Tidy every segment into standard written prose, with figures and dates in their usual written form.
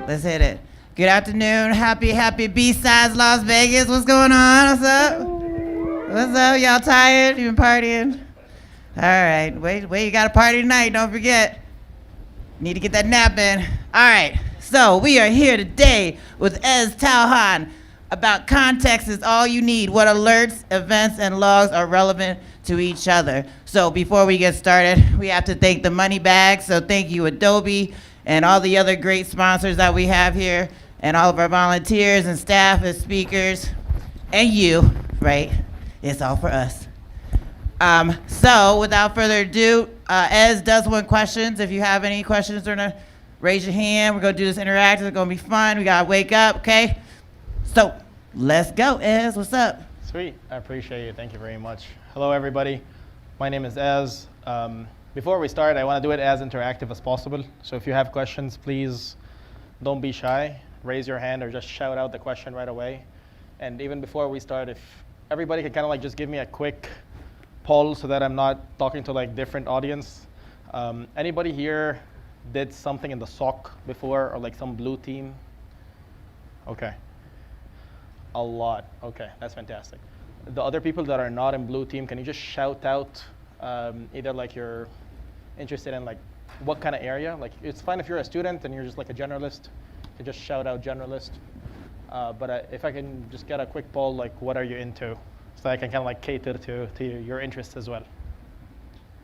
Let's hit it. Good afternoon. Happy BSides Las Vegas. What's going on? What's up? What's up? Y'all tired? You been partying? All right. Wait, you got a party tonight. Don't forget. Need to get that nap in. All right. So we are here today with Ezz Tahoun about context is all you need. What alerts, events, and logs are relevant to each other. So before we get started, we have to thank the money bag. So thank you, Adobe, and all the other great sponsors that we have here, and all of our volunteers and staff and speakers, and you, right? It's all for us. So without further ado, Ezz does want questions. If you have any questions, raise your hand. We're gonna do this interactive. It's gonna be fun. We gotta wake up, okay? So let's go, Ezz. What's up? Sweet. I appreciate you. Thank you very much. Hello, everybody. My name is Ezz. Before we start, I want to do it as interactive as possible. So if you have questions, please don't be shy. Raise your hand or just shout out the question right away. And even before we start, if everybody can kind of like just give me a quick poll so that I'm not talking to like different audience. Anybody here did something in the SOC before or like some blue team? Okay. A lot. Okay, that's fantastic. The other people that are not in blue team, can you just shout out either like you're interested in like what kind of area? Like it's fine if you're a student and you're just like a generalist. You just shout out generalist. But if I can just get a quick poll, like what are you into? So I can kind of like cater to your interests as well.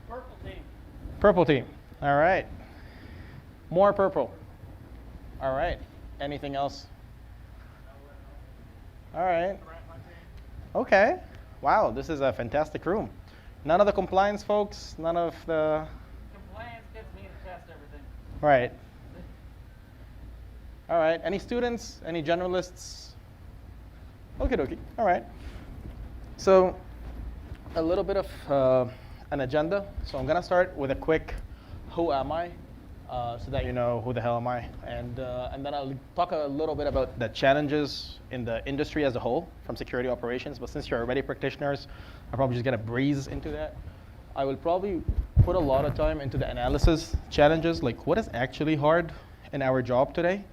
Purple team. Purple team. All right. More purple. All right. Anything else? All right. Okay. Wow, this is a fantastic room. None of the compliance folks, none of the... Compliance gets me to test everything. Right. All right. Any students? Any generalists? Okie dokie. All right. So a little bit of an agenda. So I'm going to start with a quick who am I, so that you know who the hell am I. And then I'll talk a little bit about the challenges in the industry as a whole from security operations. But since you're already practitioners, I'm probably just going to breeze into that. I will probably put a lot of time into the analysis challenges, like what is actually hard in our job today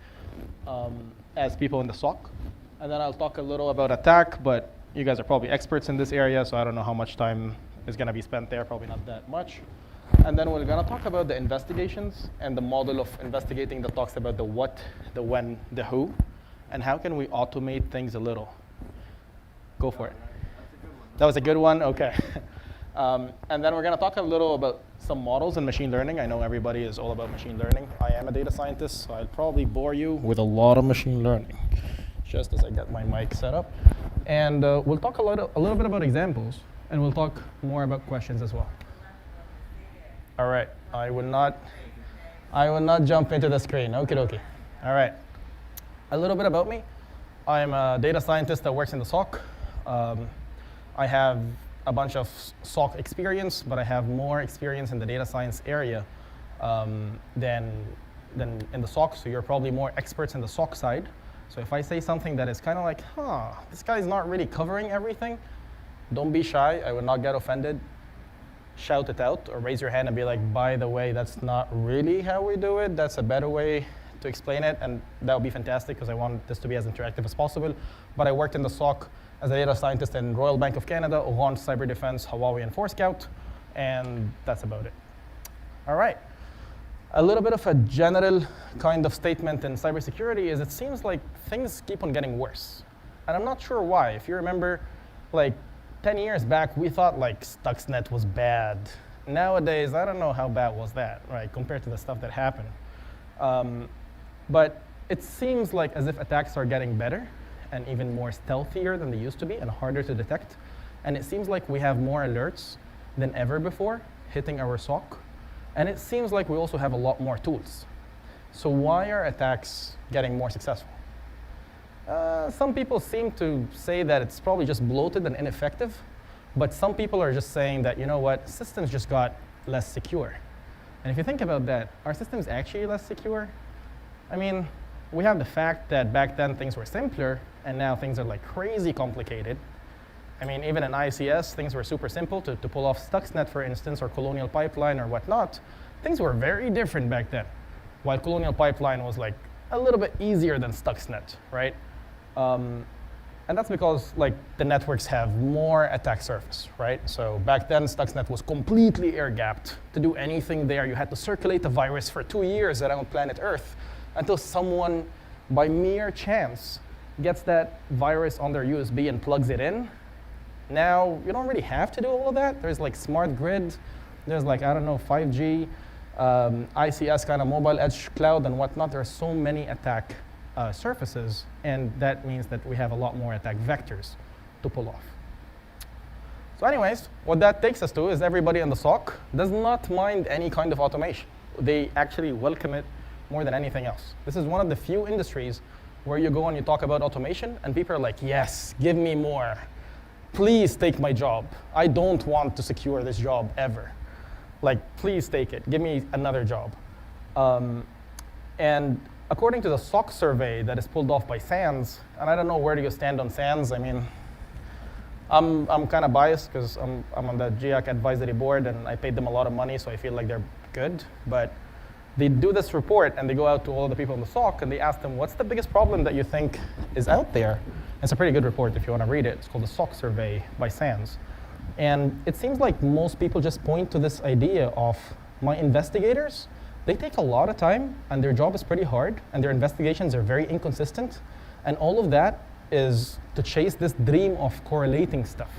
as people in the SOC. And then I'll talk a little about attack, but you guys are probably experts in this area, so I don't know how much time is going to be spent there, probably not that much. And then we're going to talk about the investigations and the model of investigating that talks about the what, the when, the who, and how can we automate things a little. Go for it. That was a good one? Okay. And then we're going to talk a little about some models in machine learning. I know everybody is all about machine learning. I am a data scientist, so I'll probably bore you with a lot of machine learning, just as I get my mic set up. And we'll talk a little bit about examples, and we'll talk more about questions as well. All right, I will not jump into the screen. Okie dokie. All right, a little bit about me. I'm a data scientist that works in the SOC. I have a bunch of SOC experience, but I have more experience in the data science area than in the SOC, so you're probably more experts in the SOC side. So if I say something that is kind of like, this guy's not really covering everything, don't be shy. I would not get offended. Shout it out or raise your hand and be like, by the way, that's not really how we do it. That's a better way to explain it, and that would be fantastic because I want this to be as interactive as possible. But I worked in the SOC as a data scientist in Royal Bank of Canada, Orange Cyber Defense, Huawei, and Forescout, and that's about it. All right. A little bit of a general kind of statement in cybersecurity is it seems like things keep on getting worse. And I'm not sure why. If you remember, like 10 years back, we thought like Stuxnet was bad. Nowadays, I don't know how bad was that, right, compared to the stuff that happened. But it seems like as if attacks are getting better and even more stealthier than they used to be and harder to detect. And it seems like we have more alerts than ever before hitting our SOC. And it seems like we also have a lot more tools. So why are attacks getting more successful? Some people seem to say that it's probably just bloated and ineffective. But some people are just saying that, you know what, systems just got less secure. And if you think about that, are systems actually less secure? I mean, we have the fact that back then things were simpler, and now things are like crazy complicated. I mean, even in ICS, things were super simple to pull off Stuxnet, for instance, or Colonial Pipeline or whatnot. Things were very different back then. While Colonial Pipeline was like a little bit easier than Stuxnet, right? And that's because like the networks have more attack surface, right? So back then, Stuxnet was completely air-gapped. To do anything there, you had to circulate a virus for 2 years around planet Earth until someone, by mere chance, gets that virus on their USB and plugs it in. Now, you don't really have to do all of that. There's like smart grid. There's like, I don't know, 5G, ICS kind of mobile edge cloud and whatnot. There are so many attack surfaces, and that means that we have a lot more attack vectors to pull off. So anyways, what that takes us to is everybody in the SOC does not mind any kind of automation. They actually welcome it more than anything else. This is one of the few industries where you go and you talk about automation, and people are like, yes, give me more. Please take my job. I don't want to secure this job ever. Like, please take it. Give me another job. And according to the SOC survey that is pulled off by SANS, and I don't know where do you stand on SANS. I mean, I'm kind of biased because I'm on the GIAC advisory board, and I paid them a lot of money, so I feel like they're good. But they do this report, and they go out to all the people in the SOC, and they ask them, what's the biggest problem that you think is out there? It's a pretty good report if you want to read it. It's called the SOC survey by SANS. And it seems like most people just point to this idea of my investigators. They take a lot of time, and their job is pretty hard, and their investigations are very inconsistent. And all of that is to chase this dream of correlating stuff.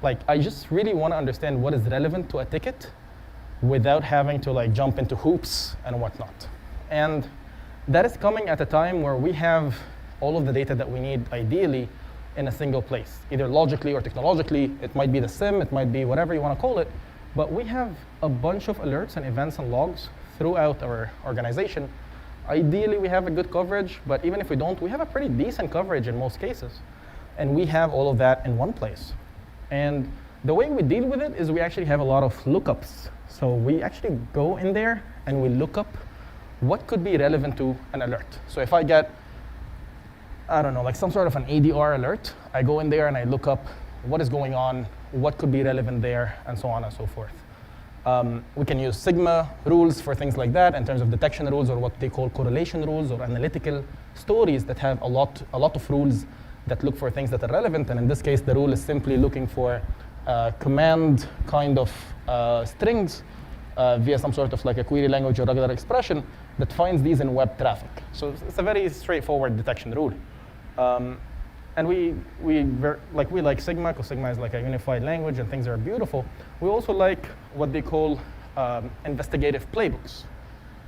Like, I just really want to understand what is relevant to a ticket without having to like jump into hoops and whatnot. And that is coming at a time where we have all of the data that we need, ideally, in a single place, either logically or technologically. It might be the SIM, it might be whatever you want to call it, but we have a bunch of alerts and events and logs throughout our organization. Ideally, we have a good coverage, but even if we don't, we have a pretty decent coverage in most cases. And we have all of that in one place. And the way we deal with it is we actually have a lot of lookups. So we actually go in there and we look up what could be relevant to an alert. So if I get, I don't know, like some sort of an ADR alert, I go in there and I look up what is going on, what could be relevant there, and so on and so forth. We can use Sigma rules for things like that in terms of detection rules, or what they call correlation rules, or analytical stories that have a lot of rules that look for things that are relevant. And in this case, the rule is simply looking for command kind of strings via some sort of like a query language or regular expression that finds these in web traffic. So it's a very straightforward detection rule. And we like Sigma, because Sigma is like a unified language and things are beautiful. We also like what they call investigative playbooks.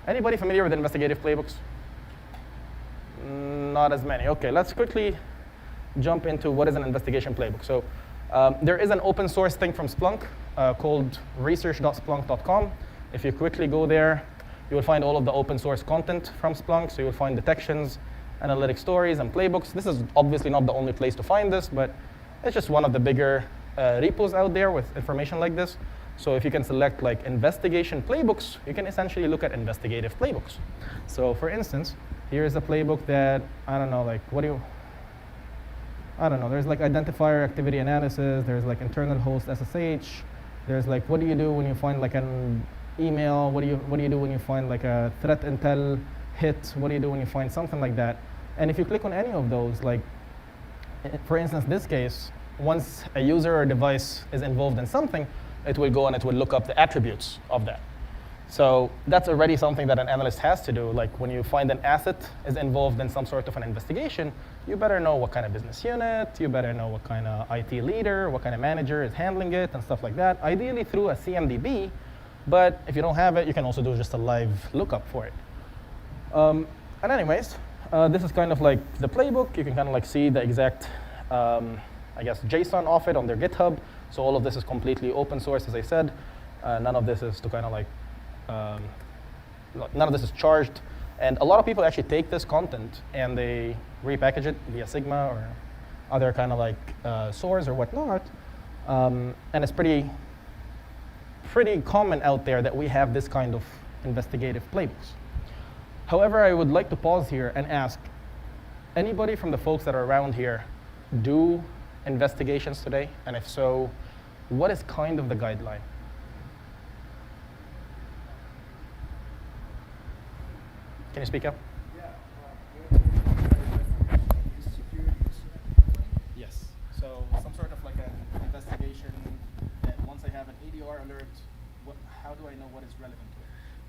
Anybody familiar with investigative playbooks? Not as many. Okay, let's quickly jump into what is an investigation playbook. So there is an open source thing from Splunk called research.splunk.com. If you quickly go there, you will find all of the open source content from Splunk. So you will find detections, analytic stories, and playbooks. This is obviously not the only place to find this, but it's just one of the bigger repos out there with information like this. So if you can select like investigation playbooks, you can essentially look at investigative playbooks. So for instance, here's a playbook that, I don't know, like there's like identifier activity analysis, there's like internal host SSH, there's like what do you do when you find like an email, what do you do when you find like a threat intel hit, what do you do when you find something like that. And if you click on any of those, like for instance this case, once a user or device is involved in something, it will go and it will look up the attributes of that. So that's already something that an analyst has to do. Like when you find an asset is involved in some sort of an investigation, you better know what kind of business unit, you better know what kind of IT leader, what kind of manager is handling it, and stuff like that, ideally through a CMDB. But if you don't have it, you can also do just a live lookup for it. And anyways, this is kind of like the playbook. You can kind of like see the exact, I guess, JSON of it on their GitHub. So all of this is completely open source, as I said. None of this is to kind of like, none of this is charged. And a lot of people actually take this content and they repackage it via Sigma or other kind of like source or whatnot. And it's pretty common out there that we have this kind of investigative playbooks. However, I would like to pause here and ask, anybody from the folks that are around here do investigations today? And if so, what is kind of the guideline? Can you speak up? Yeah, So some sort of like an investigation that once I have an EDR alert, how do I know what is relevant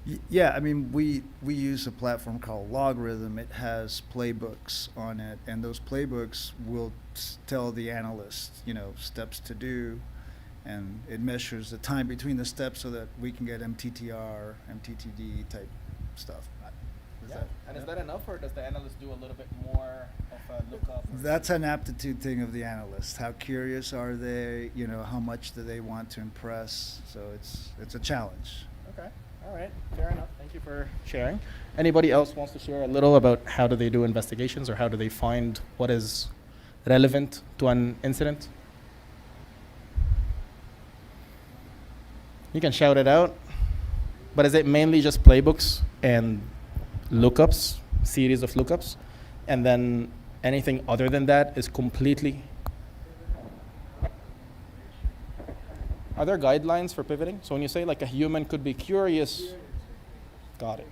to it? Yeah, I mean, we use a platform called Logarithm. It has playbooks on it, and those playbooks will tell the analyst, steps to do, and it measures the time between the steps so that we can get MTTR, MTTD type stuff. Is that enough, or does the analyst do a little bit more of a lookup? That's an aptitude thing of the analyst. How curious are they? How much do they want to impress? So it's a challenge. Okay. All right. Fair enough. Thank you for sharing. Anybody else wants to share a little about how do they do investigations, or how do they find what is relevant to an incident? You can shout it out. But is it mainly just playbooks and lookups, series of lookups, and then anything other than that is completely? Are there guidelines for pivoting? So when you say like a human could be curious, got it.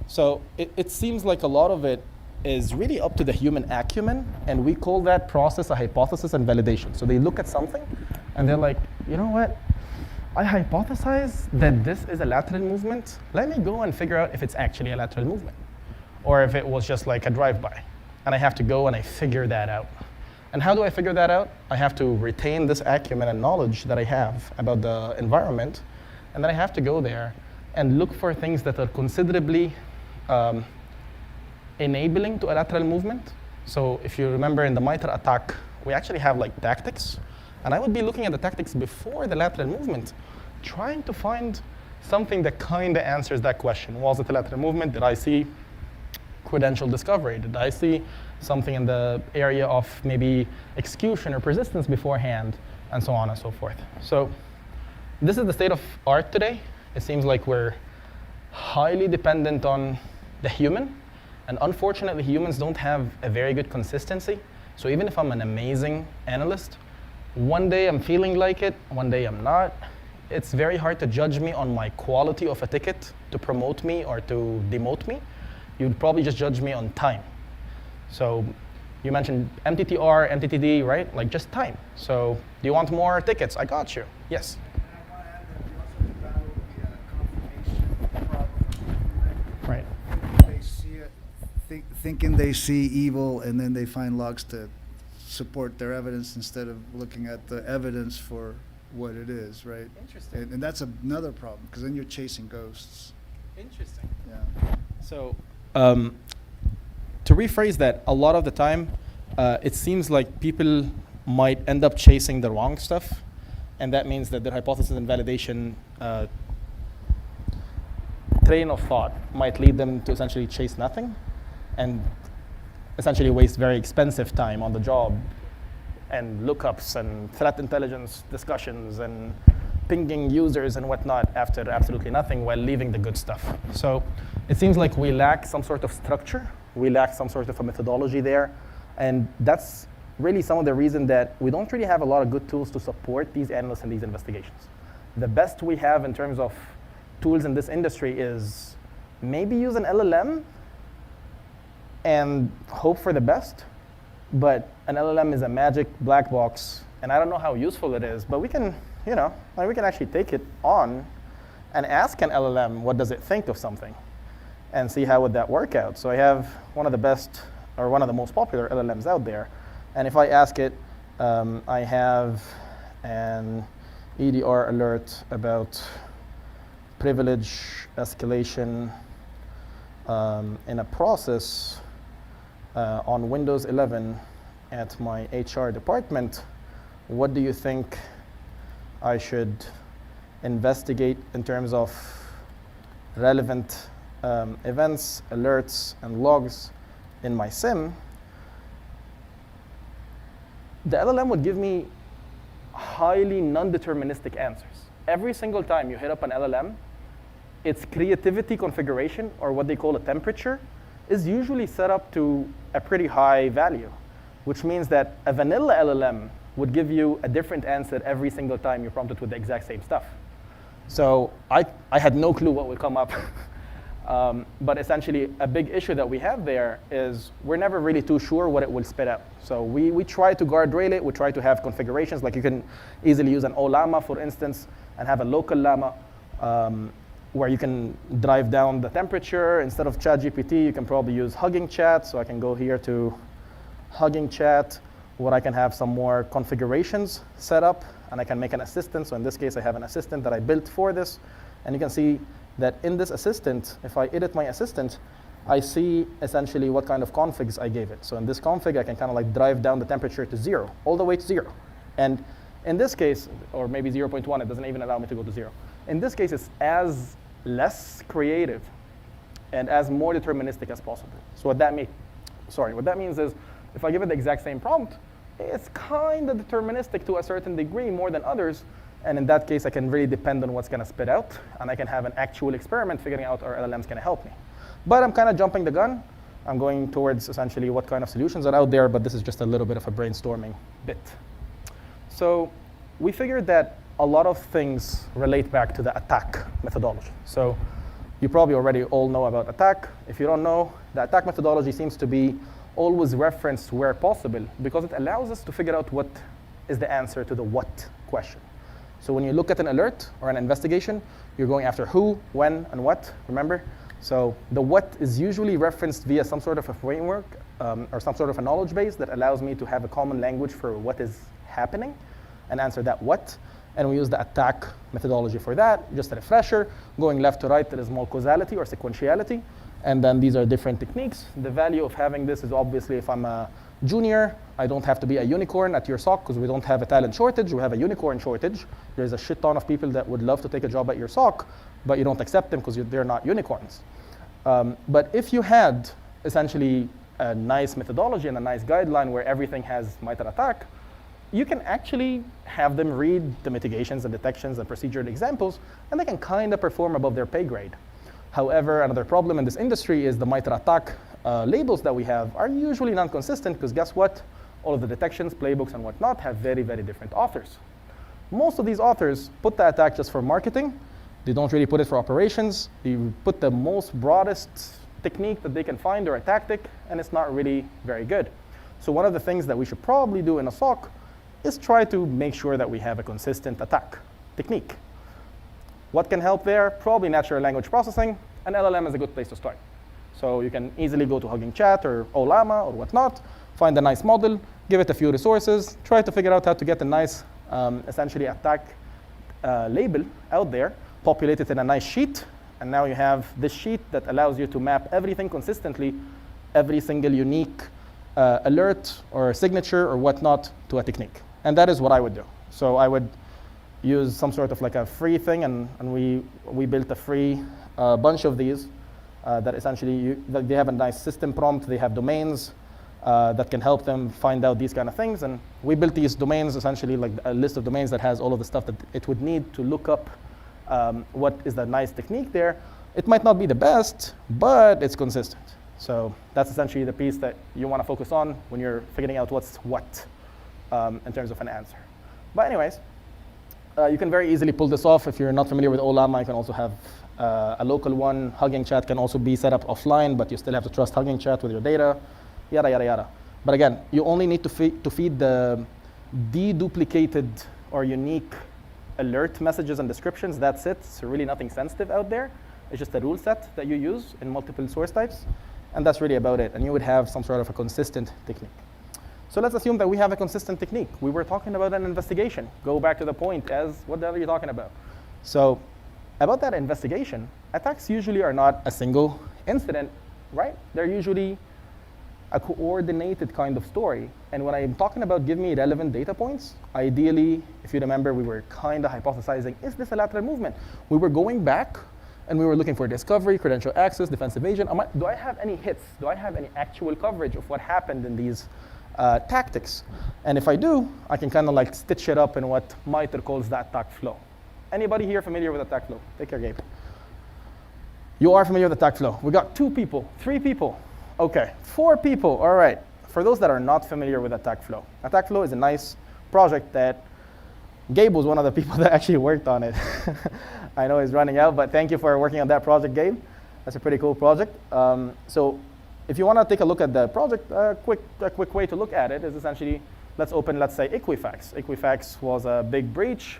So it seems like a lot of it is really up to the human acumen, and we call that process a hypothesis and validation. So they look at something and they're like, you know what? I hypothesize that this is a lateral movement. Let me go and figure out if it's actually a lateral movement, or if it was just like a drive-by. And I have to go and I figure that out. And how do I figure that out? I have to retain this acumen and knowledge that I have about the environment, and then I have to go there and look for things that are considerably enabling to a lateral movement. So if you remember in the Mitre attack, we actually have like tactics. And I would be looking at the tactics before the lateral movement, trying to find something that kind of answers that question. Was it a lateral movement? Did I see credential discovery? Did I see something in the area of maybe execution or persistence beforehand, and so on and so forth? So this is the state of art today. It seems like we're highly dependent on the human. And unfortunately, humans don't have a very good consistency. So even if I'm an amazing analyst, one day I'm feeling like it, one day I'm not. It's very hard to judge me on my quality of a ticket to promote me or to demote me. You'd probably just judge me on time. So you mentioned MTTR, MTTD, right? Like just time. So do you want more tickets? I got you. Yes. I want to add that we also battle the confirmation problem. Right. They see it, thinking they see evil, and then they find logs to support their evidence instead of looking at the evidence for what it is, right? Interesting. And that's another problem, because then you're chasing ghosts. Interesting. Yeah. So to rephrase that, a lot of the time, it seems like people might end up chasing the wrong stuff, and that means that their hypothesis and validation train of thought might lead them to essentially chase nothing, and essentially waste very expensive time on the job and lookups and threat intelligence discussions and pinging users and whatnot after absolutely nothing while leaving the good stuff. So it seems like we lack some sort of structure. We lack some sort of a methodology there. And that's really some of the reason that we don't really have a lot of good tools to support these analysts and these investigations. The best we have in terms of tools in this industry is maybe use an LLM and hope for the best, but an LLM is a magic black box, and I don't know how useful it is, but we can, we can actually take it on and ask an LLM what does it think of something, and see how would that work out. So I have one of the best, or one of the most popular LLMs out there, and if I ask it, I have an EDR alert about privilege escalation in a process on Windows 11 at my HR department. What do you think I should investigate in terms of relevant events, alerts, and logs in my SIM? The LLM would give me highly non-deterministic answers. Every single time you hit up an LLM, its creativity configuration, or what they call a temperature, is usually set up to a pretty high value, which means that a vanilla LLM would give you a different answer every single time you prompt it with the exact same stuff. So I had no clue what would come up. But essentially, a big issue that we have there is we're never really too sure what it will spit out. So we try to guardrail it. We try to have configurations. Like you can easily use an OLAMA, for instance, and have a local llama where you can drive down the temperature. Instead of ChatGPT, you can probably use Hugging Chat. So I can go here to Hugging Chat, where I can have some more configurations set up, and I can make an assistant. So in this case, I have an assistant that I built for this. And you can see that in this assistant, if I edit my assistant, I see essentially what kind of configs I gave it. So in this config, I can kind of like drive down the temperature to 0, all the way to 0. And in this case, or maybe 0.1, it doesn't even allow me to go to 0. In this case, it's as less creative and as more deterministic as possible. So what that means is, if I give it the exact same prompt, it's kind of deterministic to a certain degree, more than others. And in that case, I can really depend on what's going to spit out. And I can have an actual experiment figuring out our LLM's going to help me. But I'm kind of jumping the gun. I'm going towards essentially what kind of solutions are out there. But this is just a little bit of a brainstorming bit. So we figured that a lot of things relate back to the attack methodology. So you probably already all know about attack. If you don't know, the attack methodology seems to be always referenced where possible because it allows us to figure out what is the answer to the what question. So when you look at an alert or an investigation, you're going after who, when, and what, remember? So the what is usually referenced via some sort of a framework or some sort of a knowledge base that allows me to have a common language for what is happening and answer that what. And we use the attack methodology for that. Just a refresher, going left to right, there is more causality or sequentiality. And then these are different techniques. The value of having this is obviously if I'm a junior, I don't have to be a unicorn at your SOC because we don't have a talent shortage, we have a unicorn shortage. There's a shit ton of people that would love to take a job at your SOC, but you don't accept them because they're not unicorns. But if you had essentially a nice methodology and a nice guideline where everything has Mitre attack, you can actually have them read the mitigations and detections and procedural examples, and they can kind of perform above their pay grade. However, another problem in this industry is the Mitre attack labels that we have are usually non-consistent because guess what? All of the detections, playbooks, and whatnot have very, very different authors. Most of these authors put the attack just for marketing. They don't really put it for operations. They put the most broadest technique that they can find or a tactic, and it's not really very good. So one of the things that we should probably do in a SOC is try to make sure that we have a consistent attack technique. What can help there? Probably natural language processing. An LLM is a good place to start. So you can easily go to Hugging Chat or OLAMA or whatnot, find a nice model, give it a few resources, try to figure out how to get a nice, essentially attack label out there, populate it in a nice sheet, and now you have this sheet that allows you to map everything consistently, every single unique alert or signature or whatnot to a technique. And that is what I would do. So I would use some sort of like a free thing, and we built a free bunch of these that essentially they have a nice system prompt, they have domains that can help them find out these kind of things. And we built these domains, essentially like a list of domains that has all of the stuff that it would need to look up what is the nice technique there. It might not be the best, but it's consistent. So that's essentially the piece that you want to focus on when you're figuring out what's what in terms of an answer. But anyways, you can very easily pull this off. If you're not familiar with OLAMA, you can also have a local one. Hugging Chat can also be set up offline, but you still have to trust Hugging Chat with your data, yada, yada, yada. But again, you only need to feed the deduplicated or unique alert messages and descriptions. That's it. It's really nothing sensitive out there. It's just a rule set that you use in multiple source types. And that's really about it. And you would have some sort of a consistent technique. So let's assume that we have a consistent technique. We were talking about an investigation. Go back to the point as, what the hell are you talking about? So about that investigation, attacks usually are not a single incident, right? They're usually a coordinated kind of story. And when I'm talking about give me relevant data points, ideally, if you remember, we were kind of hypothesizing, is this a lateral movement? We were going back and we were looking for discovery, credential access, defense evasion. Do I have any hits? Do I have any actual coverage of what happened in these tactics? And if I do, I can kind of like stitch it up in what Mitre calls the attack flow. Anybody here familiar with attack flow? Take care, Gabe. You are familiar with attack flow. We got 2 people, 3 people. Okay, 4 people, all right. For those that are not familiar with attack flow is a nice project that Gabe was one of the people that actually worked on it. I know he's running out, but thank you for working on that project, Gabe. That's a pretty cool project. So if you want to take a look at the project, a quick way to look at it is essentially, let's say, Equifax. Equifax was a big breach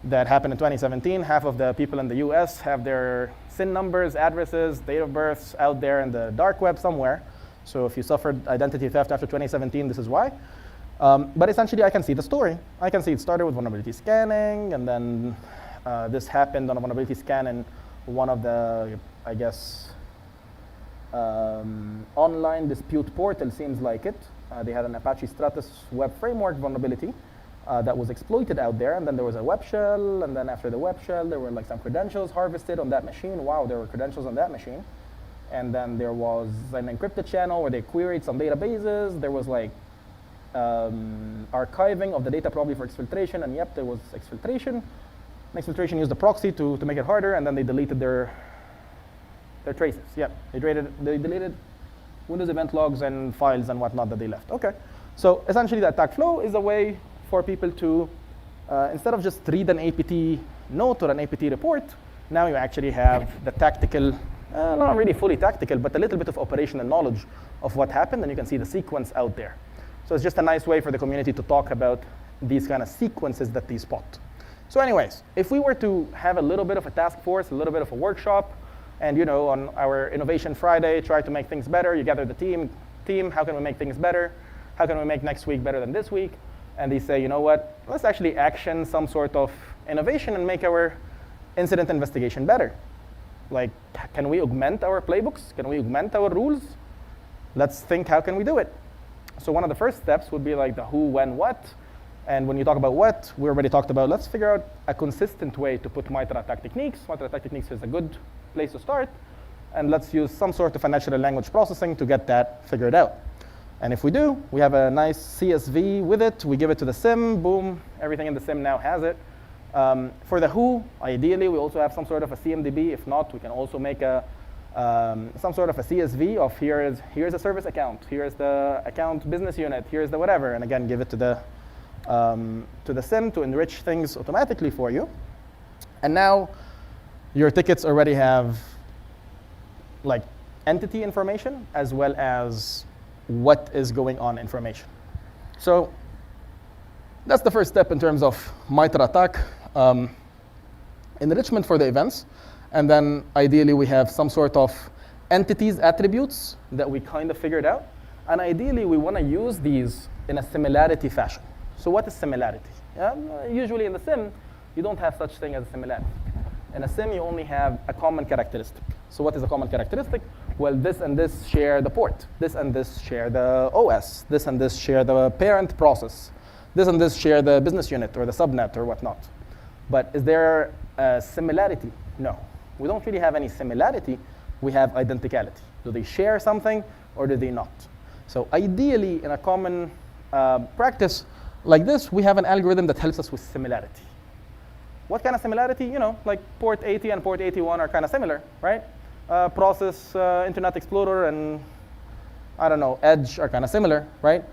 that happened in 2017. Half of the people in the US have their SIN numbers, addresses, date of births out there in the dark web somewhere. So if you suffered identity theft after 2017, this is why. But essentially, I can see the story. I can see it started with vulnerability scanning, and then this happened on a vulnerability scan in one of the, I guess, online dispute portal, seems like it. They had an Apache Stratus web framework vulnerability that was exploited out there, and then there was a web shell, and then after the web shell, there were like some credentials harvested on that machine. Wow, there were credentials on that machine. And then there was an encrypted channel where they queried some databases. There was like archiving of the data probably for exfiltration, and yep, there was exfiltration. And exfiltration used a proxy to make it harder, and then they deleted their traces. Yep, they deleted Windows event logs and files and whatnot that they left. Okay, so essentially the attack flow is a way for people to, instead of just read an APT note or an APT report, now you actually have the tactical, not really fully tactical, but a little bit of operational knowledge of what happened, and you can see the sequence out there. So it's just a nice way for the community to talk about these kind of sequences that they spot. So anyways, if we were to have a little bit of a task force, a little bit of a workshop, and on our Innovation Friday, try to make things better, you gather the team, how can we make things better? How can we make next week better than this week? And they say, you know what, let's actually action some sort of innovation and make our incident investigation better. Like, can we augment our playbooks? Can we augment our rules? Let's think, how can we do it? So one of the first steps would be like the who, when, what. And when you talk about what, we already talked about, let's figure out a consistent way to put Mitre attack techniques. Mitre attack techniques is a good place to start. And let's use some sort of a natural language processing to get that figured out. And if we do, we have a nice CSV with it. We give it to the SIM, boom, everything in the SIM now has it. For the who, ideally, we also have some sort of a CMDB. If not, we can also make some sort of a CSV of here's a service account, here's the account business unit, here's the whatever, and again, give it to the SIM to enrich things automatically for you. And now your tickets already have like entity information as well as what is going on information. So that's the first step in terms of Mitre attack. Enrichment for the events. And then ideally we have some sort of entities attributes that we kind of figured out. And ideally we want to use these in a similarity fashion. So what is similarity? Usually in the SIM, you don't have such thing as a similarity. In a SIM, you only have a common characteristic. So what is a common characteristic? Well, this and this share the port. This and this share the OS. This and this share the parent process. This and this share the business unit or the subnet or whatnot. But is there a similarity? No. We don't really have any similarity. We have identicality. Do they share something or do they not? So ideally, in a common practice like this, we have an algorithm that helps us with similarity. What kind of similarity? Like port 80 and port 81 are kind of similar, right? Process, Internet Explorer, and I don't know, Edge are kind of similar, right?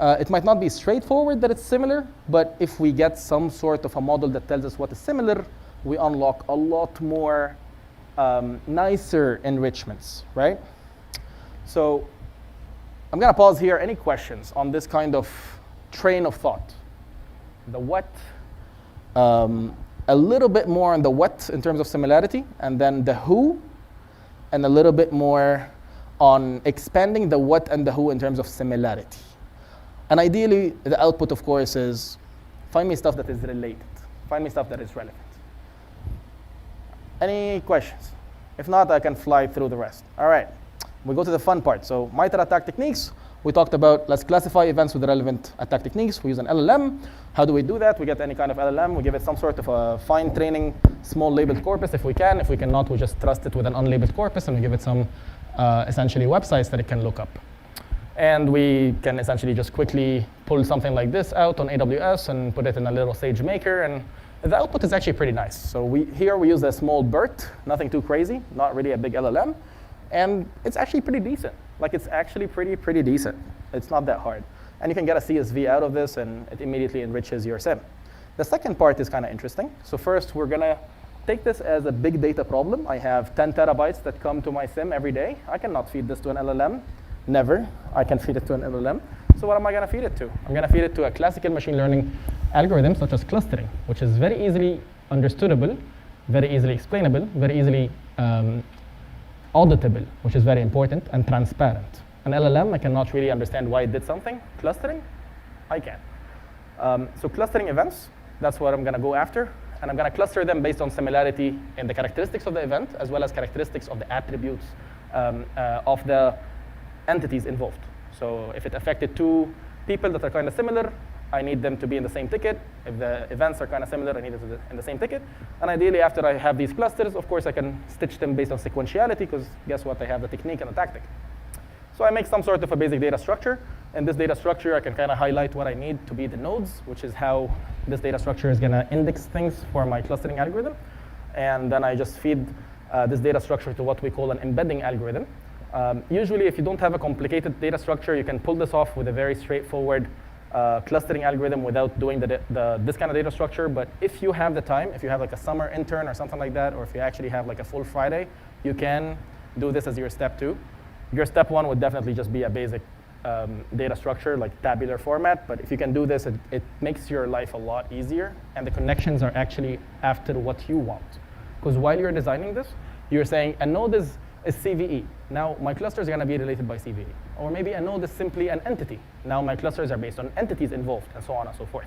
It might not be straightforward that it's similar, but if we get some sort of a model that tells us what is similar, we unlock a lot more nicer enrichments, right? So I'm going to pause here. Any questions on this kind of train of thought? The what? A little bit more on the what in terms of similarity, and then the who, and a little bit more on expanding the what and the who in terms of similarity. And ideally, the output, of course, is find me stuff that is related. Find me stuff that is relevant. Any questions? If not, I can fly through the rest. All right, we go to the fun part. So Mitre attack techniques. We talked about let's classify events with the relevant attack techniques. We use an LLM. How do we do that? We get any kind of LLM. We give it some sort of a fine training, small labeled corpus if we can. If we cannot, we just trust it with an unlabeled corpus, and we give it some essentially websites that it can look up. And we can essentially just quickly pull something like this out on AWS and put it in a little SageMaker. And the output is actually pretty nice. So here we use a small BERT, nothing too crazy, not really a big LLM. And it's actually pretty decent. Like, it's actually pretty decent. It's not that hard. And you can get a CSV out of this, and it immediately enriches your SIM. The second part is kind of interesting. So first, we're going to take this as a big data problem. I have 10 terabytes that come to my sim every day. I cannot feed this to an LLM. Never. I can feed it to an LLM. So what am I going to feed it to? I'm going to feed it to a classical machine learning algorithm such as clustering, which is very easily understandable, very easily explainable, very easily auditable, which is very important, and transparent. An LLM, I cannot really understand why it did something. Clustering, I can. So clustering events, that's what I'm going to go after. And I'm going to cluster them based on similarity in the characteristics of the event, as well as characteristics of the attributes of the entities involved. So if it affected two people that are kind of similar, I need them to be in the same ticket. If the events are kind of similar, I need it in the same ticket. And ideally, after I have these clusters, of course, I can stitch them based on sequentiality, because guess what? I have the technique and the tactic. So I make some sort of a basic data structure. In this data structure, I can kind of highlight what I need to be the nodes, which is how this data structure is going to index things for my clustering algorithm. And then I just feed this data structure to what we call an embedding algorithm. Usually, if you don't have a complicated data structure, you can pull this off with a very straightforward clustering algorithm without doing this kind of data structure. But if you have the time, if you have like a summer intern or something like that, or if you actually have like a full Friday, you can do this as your step 2. Your step 1 would definitely just be a basic data structure, like tabular format. But if you can do this, it makes your life a lot easier. And the connections are actually after what you want. Because while you're designing this, you're saying a node is CVE. Now, my clusters are going to be related by CVE. Or maybe a node is simply an entity. Now, my clusters are based on entities involved, and so on and so forth.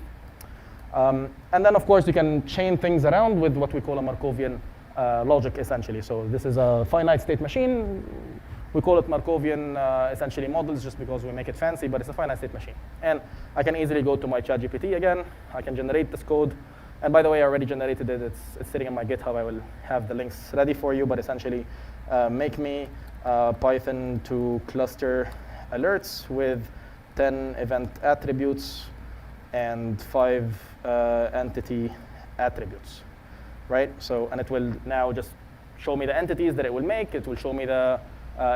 And then, of course, you can chain things around with what we call a Markovian logic, essentially. So this is a finite state machine. We call it Markovian, essentially, models just because we make it fancy, but it's a finite state machine. And I can easily go to my ChatGPT again. I can generate this code. And by the way, I already generated it. It's sitting on my GitHub. I will have the links ready for you. But essentially, make me Python to cluster alerts with 10 event attributes and 5 entity attributes, right? So, and it will now just show me the entities that it will make. It will show me the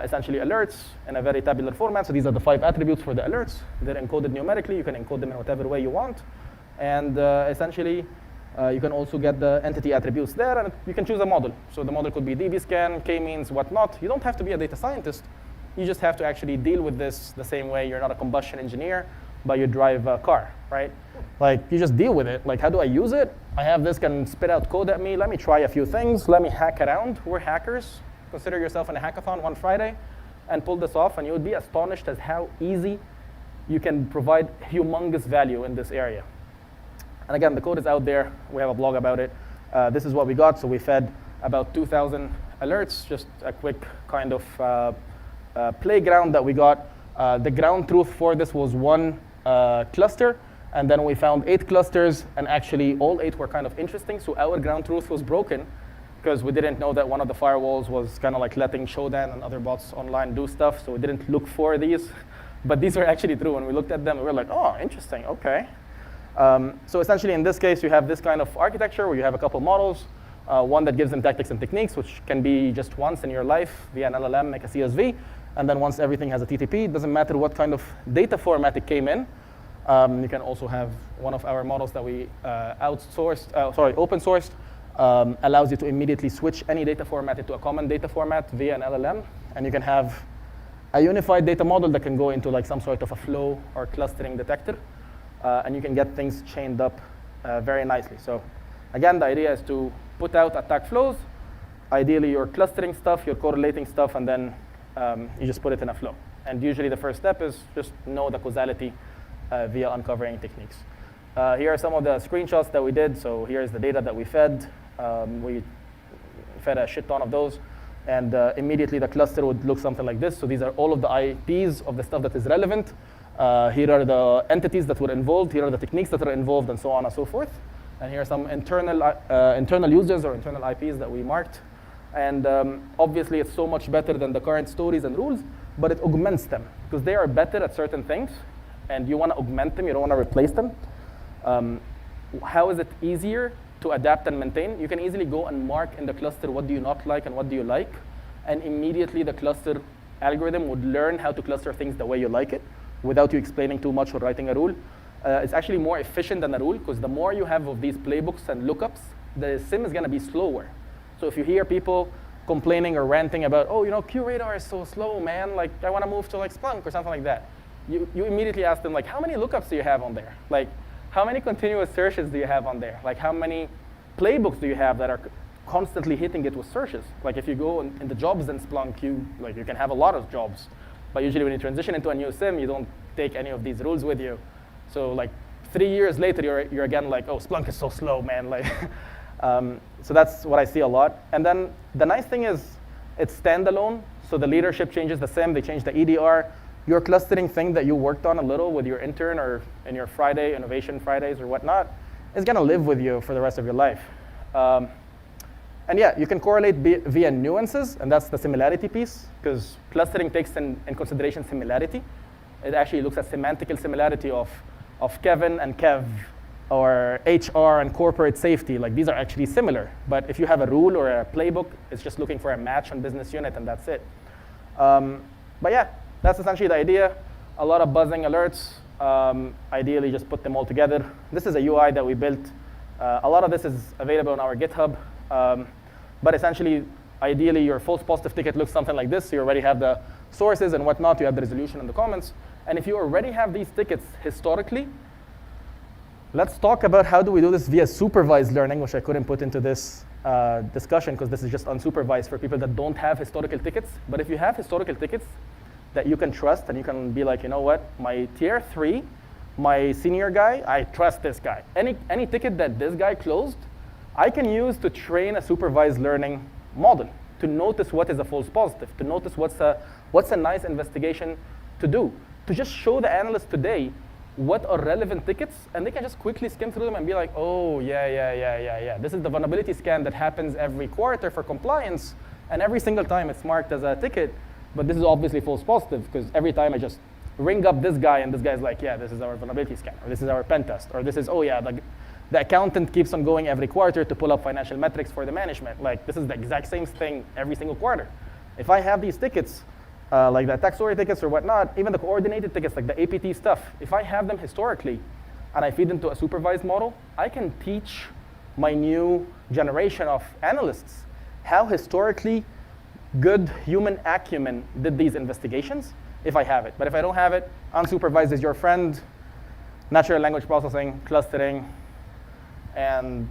essentially alerts in a very tabular format. So these are the 5 attributes for the alerts. They're encoded numerically. You can encode them in whatever way you want. And essentially, you can also get the entity attributes there, and you can choose a model. So the model could be dbScan, k-means, whatnot. You don't have to be a data scientist. You just have to actually deal with this the same way you're not a combustion engineer, but you drive a car, right? Like, you just deal with it. Like, how do I use it? I have this can spit out code at me. Let me try a few things. Let me hack around. We're hackers. Consider yourself in a hackathon one Friday and pull this off, and you would be astonished at how easy you can provide humongous value in this area. And again, the code is out there. We have a blog about it. This is what we got. So we fed about 2,000 alerts, just a quick kind of playground that we got. The ground truth for this was 1 cluster. And then we found 8 clusters. And actually, all 8 were kind of interesting. So our ground truth was broken because we didn't know that one of the firewalls was kind of like letting Shodan and other bots online do stuff. So we didn't look for these. But these were actually true. When we looked at them, we were like, oh, interesting. OK. So essentially, in this case, you have this kind of architecture where you have a couple models, one that gives them tactics and techniques, which can be just once in your life via an LLM, make a CSV. And then once everything has a TTP, it doesn't matter what kind of data format it came in. You can also have one of our models that we open sourced, allows you to immediately switch any data format into a common data format via an LLM. And you can have a unified data model that can go into like some sort of a flow or clustering detector. And you can get things chained up very nicely. So again, the idea is to put out attack flows. Ideally, you're clustering stuff, you're correlating stuff, and then you just put it in a flow. And usually the first step is just know the causality via uncovering techniques. Here are some of the screenshots that we did. So here's the data that we fed. We fed a shit ton of those. And immediately the cluster would look something like this. So these are all of the IPs of the stuff that is relevant. Here are the entities that were involved. Here are the techniques that are involved, and so on and so forth. And here are some internal users or internal IPs that we marked. And obviously, it's so much better than the current stories and rules, but it augments them because they are better at certain things, and you want to augment them. You don't want to replace them. How is it easier to adapt and maintain? You can easily go and mark in the cluster what do you not like and what do you like, and immediately the cluster algorithm would learn how to cluster things the way you like it, without you explaining too much or writing a rule. It's actually more efficient than a rule, because the more you have of these playbooks and lookups, the sim is going to be slower. So if you hear people complaining or ranting about, oh, QRadar is so slow, man, like I want to move to like Splunk or something like that, you immediately ask them, like, how many lookups do you have on there? Like, how many continuous searches do you have on there? Like, how many playbooks do you have that are constantly hitting it with searches? Like, if you go in the jobs in Splunk, you can have a lot of jobs. But usually when you transition into a new SIM, you don't take any of these rules with you. So like 3 years later, you're again like, oh, Splunk is so slow, man. Like, so that's what I see a lot. And then the nice thing is it's standalone. So the leadership changes the SIM, they change the EDR. Your clustering thing that you worked on a little with your intern or in your Friday, Innovation Fridays or whatnot, is gonna live with you for the rest of your life. And yeah, you can correlate via nuances, and that's the similarity piece, because clustering takes in consideration similarity. It actually looks at semantical similarity of Kevin and Kev, or HR and corporate safety. Like, these are actually similar. But if you have a rule or a playbook, it's just looking for a match on business unit, and that's it. But yeah, that's essentially the idea. A lot of buzzing alerts. Ideally, just put them all together. This is a UI that we built. A lot of this is available on our GitHub. But essentially, ideally, your false positive ticket looks something like this. So you already have the sources and whatnot. You have the resolution in the comments. And if you already have these tickets historically, let's talk about how do we do this via supervised learning, which I couldn't put into this discussion because this is just unsupervised for people that don't have historical tickets. But if you have historical tickets that you can trust and you can be like, you know what, my tier 3, my senior guy, I trust this guy. Any ticket that this guy closed, I can use to train a supervised learning model, to notice what is a false positive, to notice what's a nice investigation to do, to just show the analyst today what are relevant tickets, and they can just quickly skim through them and be like, oh, yeah. This is the vulnerability scan that happens every quarter for compliance, and every single time it's marked as a ticket, but this is obviously false positive, because every time I just ring up this guy, and this guy's like, yeah, this is our vulnerability scan, or this is our pen test, or this is, oh yeah, the accountant keeps on going every quarter to pull up financial metrics for the management. Like, this is the exact same thing every single quarter. If I have these tickets, like the tax story tickets or whatnot, even the coordinated tickets, like the APT stuff, if I have them historically and I feed them to a supervised model, I can teach my new generation of analysts how historically good human acumen did these investigations if I have it. But if I don't have it, unsupervised is your friend, natural language processing, clustering, and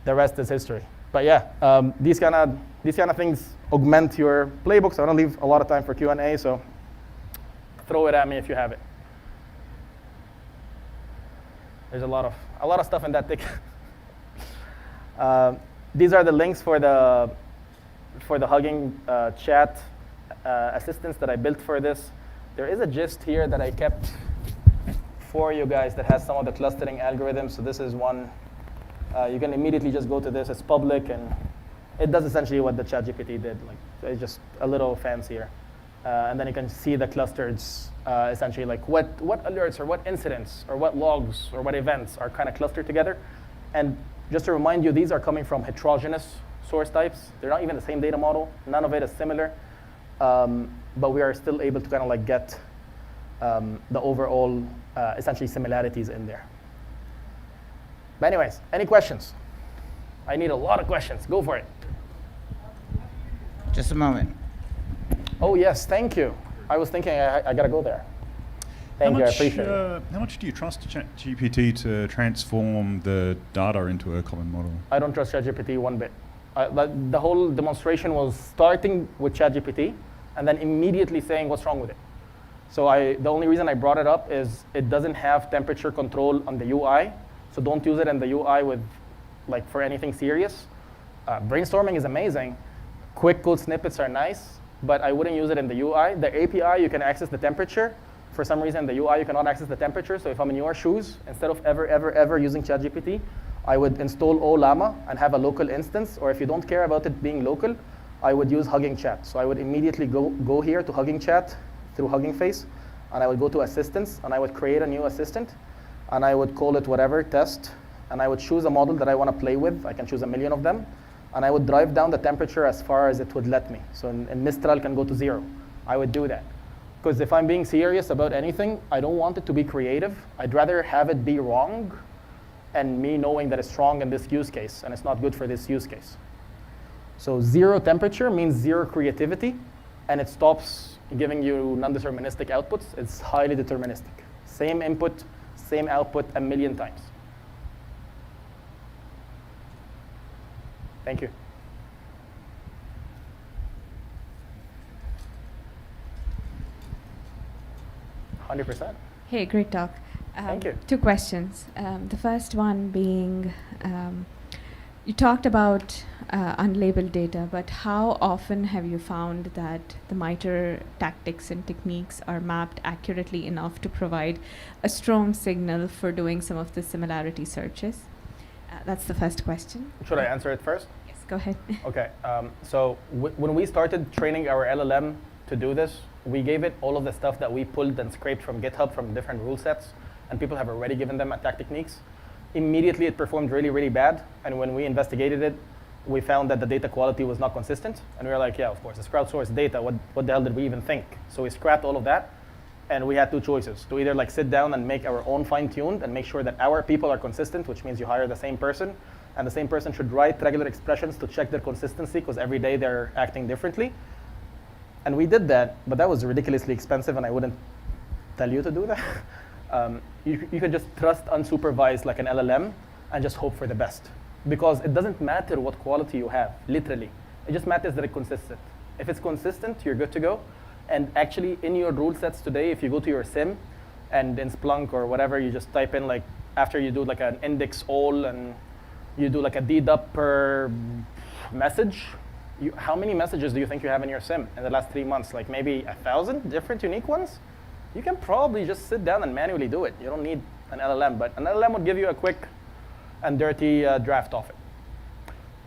the rest is history. But yeah, these kind of things augment your playbooks. I want to leave a lot of time for Q&A, so throw it at me if you have it. There's a lot of stuff in that ticket. These are the links for the Hugging chat assistance that I built for this. There is a gist here that I kept for you guys that has some of the clustering algorithms. So this is one. You can immediately just go to this. It's public, and it does essentially what the ChatGPT did. Like, it's just a little fancier. And then you can see the clusters, essentially like what alerts or what incidents or what logs or what events are kind of clustered together. And just to remind you, these are coming from heterogeneous source types. They're not even the same data model. None of it is similar. But we are still able to kind of like get the overall, essentially, similarities in there. But anyways, any questions? I need a lot of questions. Go for it. Just a moment. Oh, yes, thank you. I was thinking I got to go there. Thank you, I appreciate it. How much do you trust ChatGPT to transform the data into a common model? I don't trust ChatGPT one bit. The whole demonstration was starting with ChatGPT and then immediately saying what's wrong with it. So the only reason I brought it up is it doesn't have temperature control on the UI. So don't use it in the UI for anything serious. Brainstorming is amazing. Quick code snippets are nice, but I wouldn't use it in the UI. The API, you can access the temperature. For some reason, the UI, you cannot access the temperature. So if I'm in your shoes, instead of ever using ChatGPT, I would install OLlama and have a local instance. Or if you don't care about it being local, I would use Hugging Chat. So I would immediately go here to Hugging Chat through Hugging Face, and I would go to Assistants, and I would create a new assistant, and I would call it whatever, test, and I would choose a model that I want to play with. I can choose 1 million of them, and I would drive down the temperature as far as it would let me. So in Mistral can go to 0. I would do that. Because if I'm being serious about anything, I don't want it to be creative. I'd rather have it be wrong and me knowing that it's wrong in this use case and it's not good for this use case. So 0 temperature means 0 creativity, and it stops giving you non-deterministic outputs. It's highly deterministic. Same input, same output a million times. Thank you. %. Hey, great talk. Thank you. 2 questions. The first one being, you talked about unlabeled data, but how often have you found that the Mitre tactics and techniques are mapped accurately enough to provide a strong signal for doing some of the similarity searches? That's the first question. Should I answer it first? Yes, go ahead. Okay, so when we started training our LLM to do this, we gave it all of the stuff that we pulled and scraped from GitHub from different rule sets, and people have already given them attack techniques. Immediately it performed really, really bad, and when we investigated it, we found that the data quality was not consistent, and we were like, yeah, of course, it's crowdsourced data, what the hell did we even think? So we scrapped all of that, and we had 2 choices, to either like sit down and make our own fine-tuned and make sure that our people are consistent, which means you hire the same person, and the same person should write regular expressions to check their consistency, because every day they're acting differently. And we did that, but that was ridiculously expensive, and I wouldn't tell you to do that. You could just trust unsupervised like an LLM and just hope for the best. Because it doesn't matter what quality you have, literally. It just matters that it's consistent. If it's consistent, you're good to go. And actually, in your rule sets today, if you go to your sim, and in Splunk or whatever, you just type in like, after you do like an index all, and you do like a dedup per message, how many messages do you think you have in your sim in the last 3 months? Like maybe 1,000 different unique ones? You can probably just sit down and manually do it. You don't need an LLM, but an LLM would give you a quick and dirty draft of it.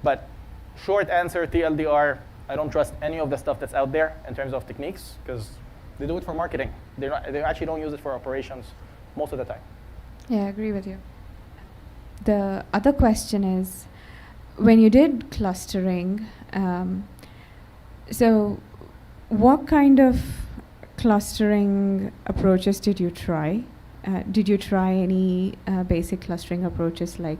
But short answer, TLDR, I don't trust any of the stuff that's out there in terms of techniques, because they do it for marketing. They actually don't use it for operations most of the time. Yeah, I agree with you. The other question is, when you did clustering, so what kind of clustering approaches did you try? Did you try any basic clustering approaches like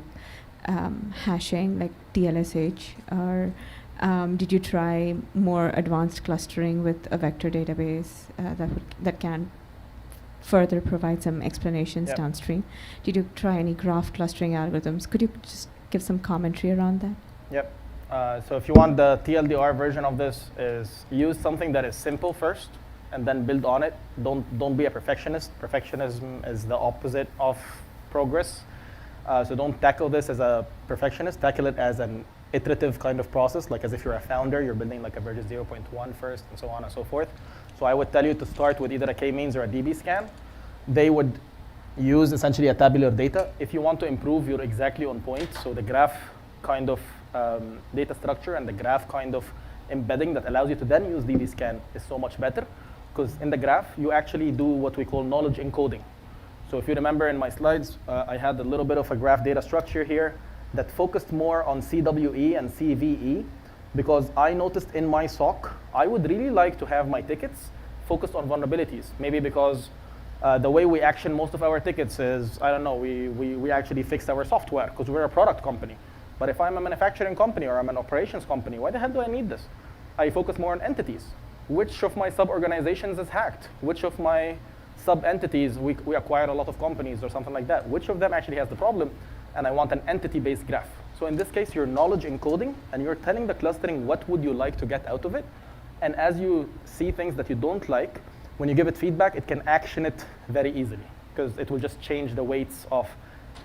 hashing, like DLSH, or did you try more advanced clustering with a vector database that can further provide some explanations downstream? Did you try any graph clustering algorithms? Could you just give some commentary around that? Yep. So if you want the TLDR version of this, is use something that is simple first, and then build on it. Don't be a perfectionist. Perfectionism is the opposite of progress. So don't tackle this as a perfectionist. Tackle it as an iterative kind of process, like as if you're a founder, you're building like a version 0.1 first, and so on and so forth. So I would tell you to start with either a k-means or a db scan. They would use essentially a tabular data. If you want to improve, you're exactly on point. So the graph kind of data structure and the graph kind of embedding that allows you to then use db scan is so much better, because in the graph, you actually do what we call knowledge encoding. So if you remember in my slides, I had a little bit of a graph data structure here that focused more on CWE and CVE, because I noticed in my SOC, I would really like to have my tickets focused on vulnerabilities. Maybe because the way we action most of our tickets is, I don't know, we actually fix our software because we're a product company. But if I'm a manufacturing company or I'm an operations company, why the hell do I need this? I focus more on entities. Which of my sub-organizations is hacked? Which of my sub-entities, we acquired a lot of companies or something like that. Which of them actually has the problem? And I want an entity-based graph. So in this case, you're knowledge encoding, and you're telling the clustering what would you like to get out of it. And as you see things that you don't like, when you give it feedback, it can action it very easily, because it will just change the weights of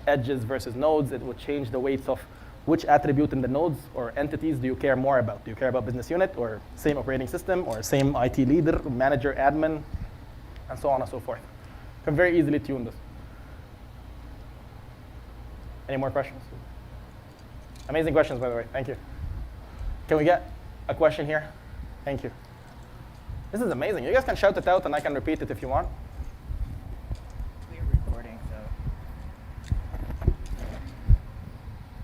edges versus nodes. It will change the weights of which attribute in the nodes or entities do you care more about? Do you care about business unit or same operating system or same IT leader, manager, admin, and so on and so forth? You can very easily tune this. Any more questions? Amazing questions, by the way. Thank you. Can we get a question here? Thank you. This is amazing. You guys can shout it out, and I can repeat it if you want. We're recording,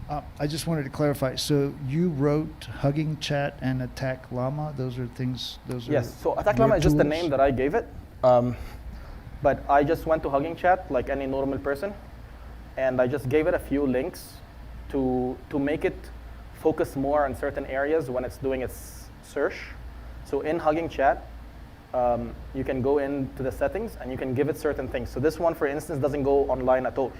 so. I just wanted to clarify. So you wrote Hugging Chat and Attack Llama. Those are things. Those are. Yes. So Attack Llama is just the name that I gave it. But I just went to Hugging Chat like any normal person, and I just gave it a few links to make it focus more on certain areas when it's doing its search. So in Hugging Chat, you can go into the settings and you can give it certain things. So this one, for instance, doesn't go online at all.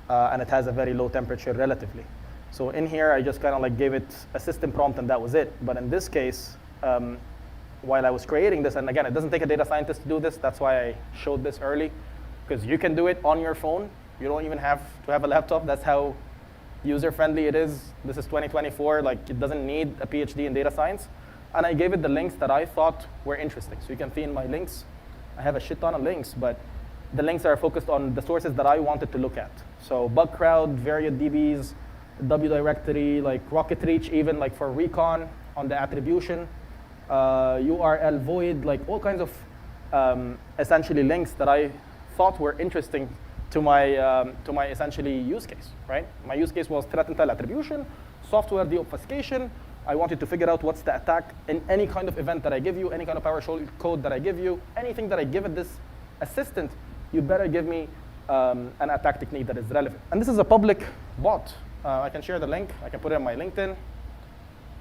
And it has a very low temperature relatively. So in here, I just kind of like gave it a system prompt and that was it. But in this case, while I was creating this, and again, it doesn't take a data scientist to do this. That's why I showed this early, because you can do it on your phone. You don't even have to have a laptop. That's how user-friendly it is. This is 2024. Like, it doesn't need a PhD in data science. And I gave it the links that I thought were interesting. So you can see in my links, I have a shit ton of links, but the links are focused on the sources that I wanted to look at. So BugCrowd, VariantDBs, W directory, like Rocket Reach, even like for recon on the attribution, URL void, like all kinds of essentially links that I thought were interesting to my essentially use case, right? My use case was threat intel attribution, software deobfuscation. I wanted to figure out what's the attack in any kind of event that I give you, any kind of PowerShell code that I give you, anything that I give it this assistant, you better give me an attack technique that is relevant. And this is a public bot. I can share the link. I can put it on my LinkedIn.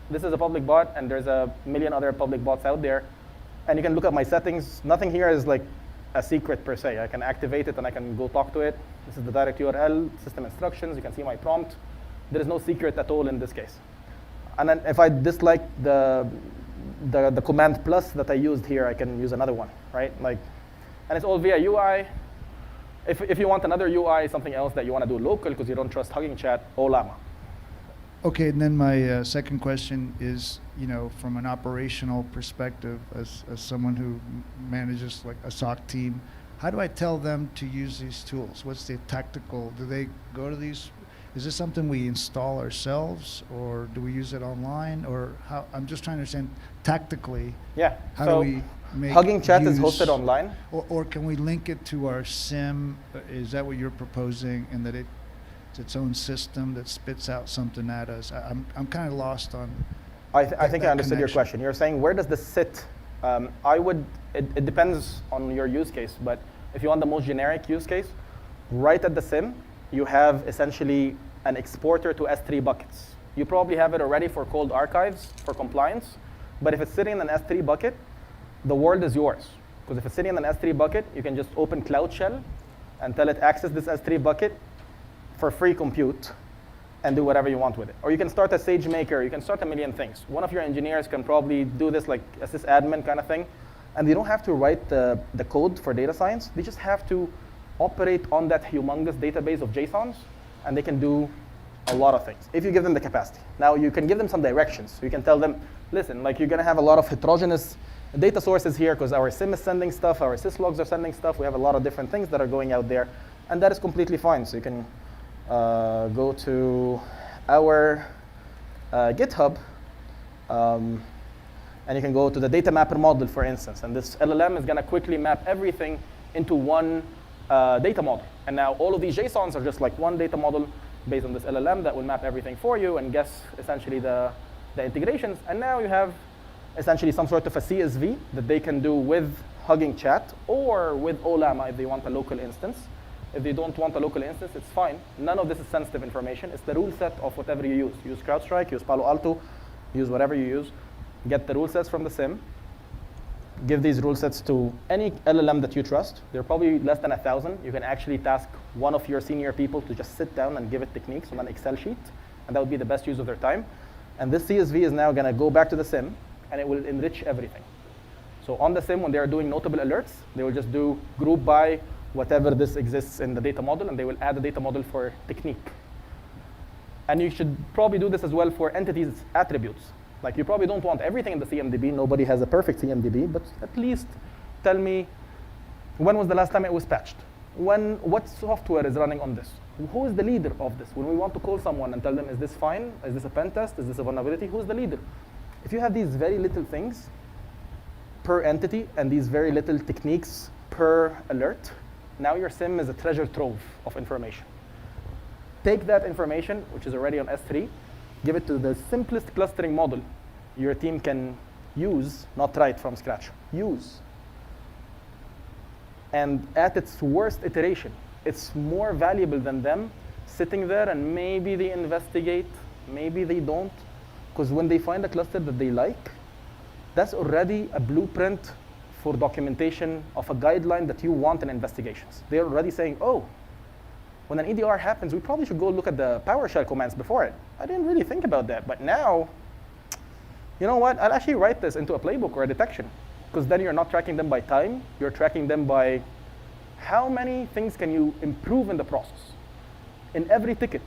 This is a public bot, and there's a million other public bots out there. And you can look at my settings. Nothing here is like a secret per se. I can activate it and I can go talk to it. This is the direct URL, system instructions. You can see my prompt. There is no secret at all in this case. And then if I dislike the command plus that I used here, I can use another one, right? Like, and it's all via UI. If you want another UI, something else that you want to do local because you don't trust Hugging Chat, Olama. Okay, and then my second question is, you know, from an operational perspective, as someone who manages like a SOC team, how do I tell them to use these tools? What's the tactical? Do they go to these? Is this something we install ourselves, or do we use it online, or how? I'm just trying to understand tactically. Yeah. How so do we make Hugging Chat is use- hosted online. Or can we link it to our SIM? Is that what you're proposing, and that it's its own system that spits out something at us? I'm kind of lost on. I think I that understood your connection. question. You're saying where does this sit? It depends on your use case, but if you want the most generic use case, right at the SIM, you have essentially an exporter to S3 buckets. You probably have it already for cold archives for compliance, but if it's sitting in an S3 bucket, the world is yours. Because if it's sitting in an S3 bucket, you can just open Cloud Shell and tell it access this S3 bucket for free compute and do whatever you want with it. Or you can start a SageMaker, you can start a million things. One of your engineers can probably do this like a sysadmin kind of thing, and they don't have to write the code for data science. They just have to operate on that humongous database of JSONs, and they can do a lot of things if you give them the capacity. Now you can give them some directions. So you can tell them, listen, like you're gonna have a lot of heterogeneous data sources here because our SIM is sending stuff, our syslogs are sending stuff. We have a lot of different things that are going out there, and that is completely fine. So you can go to our GitHub, and you can go to the data mapper model, for instance, and this LLM is gonna quickly map everything into one data model. And now all of these JSONs are just like one data model based on this LLM that will map everything for you and guess essentially the integrations. And now you have essentially some sort of a CSV that they can do with Hugging Chat or with Olama if they want a local instance. If they don't want a local instance, it's fine. None of this is sensitive information. It's the rule set of whatever you use. Use CrowdStrike, use Palo Alto, use whatever you use. Get the rule sets from the SIM. Give these rule sets to any LLM that you trust. They're probably less than 1,000. You can actually task one of your senior people to just sit down and give it techniques on an Excel sheet, and that would be the best use of their time. And this CSV is now going to go back to the SIM, and it will enrich everything. So on the SIM, when they are doing notable alerts, they will just do group by whatever this exists in the data model, and they will add a data model for technique. And you should probably do this as well for entities attributes. Like you probably don't want everything in the CMDB. Nobody has a perfect CMDB, but at least tell me when was the last time it was patched? What software is running on this? Who is the leader of this? When we want to call someone and tell them, is this fine? Is this a pen test? Is this a vulnerability? Who's the leader? If you have these very little things per entity and these very little techniques per alert, now your SIM is a treasure trove of information. Take that information, which is already on S3, give it to the simplest clustering model your team can use, not write from scratch, use. And at its worst iteration, it's more valuable than them sitting there and maybe they investigate maybe they don't. Because when they find a cluster that they like, that's already a blueprint for documentation of a guideline that you want in investigations. They're already saying, oh, when an EDR happens, we probably should go look at the PowerShell commands before it. I didn't really think about that, but now, you know what? I'll actually write this into a playbook or a detection, because then you're not tracking them by time, you're tracking them by how many things can you improve in the process. In every ticket,